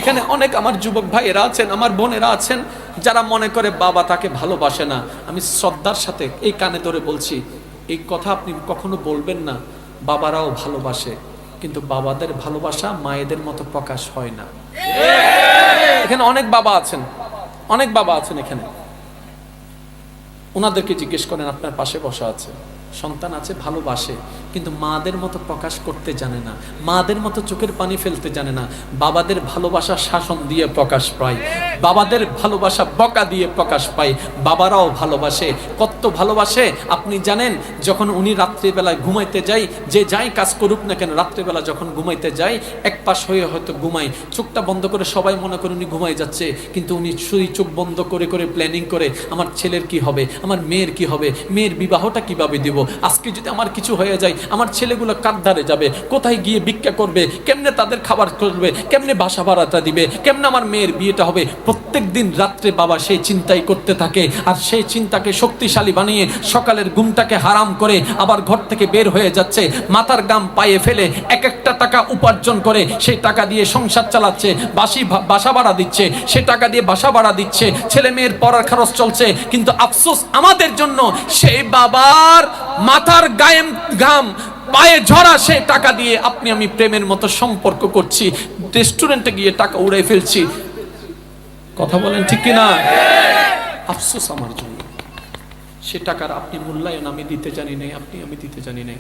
এখানে অনেক আমার যুবক ভাইয়েরা আছেন, আমার বোনেরা আছেন, যারা মনে করে বাবা তাকে ভালোবাসে না। আমি শ্রদ্ধার সাথে এই কানে ধরে বলছি, এই কথা আপনি কখনো বলবেন না। বাবারাও ভালোবাসে, কিন্তু বাবাদের ভালোবাসা মায়েদের মতো প্রকাশ হয় না। এখানে অনেক বাবা আছেন, অনেক বাবা আছেন এখানে, ওনাদেরকে জিজ্ঞেস করেন, আপনার পাশে বসা আছে, সন্তান আছে, ভালোবাসে, কিন্তু মাদের মতো প্রকাশ করতে জানে না, মাদের মতো চোখের পানি ফেলতে জানে না। বাবাদের ভালোবাসা শাসন দিয়ে প্রকাশ পায়, বাবাদের ভালোবাসা বকা দিয়ে প্রকাশ পায়। বাবারাও ভালোবাসে, কত ভালোবাসে আপনি জানেন? যখন উনি রাত্রিবেলায় ঘুমাইতে যায়, যে যাই কাজ করুক না কেন, রাত্রিবেলা যখন ঘুমাইতে যায়, এক পাশ হয়ে হয়তো ঘুমায়, চোখটা বন্ধ করে সবাই মনে করে উনি ঘুমাই যাচ্ছে, কিন্তু উনি শুধু চোখ বন্ধ করে করে প্ল্যানিং করে, আমার ছেলের কি হবে, আমার মেয়ের কি হবে, মেয়ের বিবাহটা কিভাবে দিব, আজকে যদি আমার কিছু হয়ে যায় আমার ছেলেগুলো কার ধারে যাবে, কোথায় গিয়ে ভিক্ষা করবে, কেমনে তাদের খাবার করবে, কেমনে বাসা ভাড়াটা দিবে, কেমনে আমার মেয়ের বিয়েটা হবে। প্রত্যেক দিন রাত্রে বাবা সেই চিন্তাই করতে থাকে, আর সেই চিন্তাকে শক্তিশালী বানিয়ে সকালের ঘুমটাকে হারাম করে আবার ঘর থেকে বের হয়ে যাচ্ছে, মাথার গাম পায়ে ফেলে এক একটা টাকা উপার্জন করে সেই টাকা দিয়ে সংসার চালাচ্ছে, বাসা ভাড়া দিচ্ছে, সে টাকা দিয়ে বাসা ভাড়া দিচ্ছে, ছেলে মেয়ের পড়ার খরচ চলছে। কিন্তু আফসোস আমাদের জন্য, সেই বাবার মাথার গায়েম ঘাম পায়ে ঝরা সেই টাকা দিয়ে আপনি আমি প্রেমের মতো সম্পর্ক করছি, রেস্টুরেন্টে গিয়ে টাকা উড়াই ফেলছি। কথা বলেন ঠিক কিনা? আফসোস আমার জন্য, সে টাকার আপনি মূল্যায়ন আমি দিতে জানি নাই, আপনি আমি দিতে জানি নাই।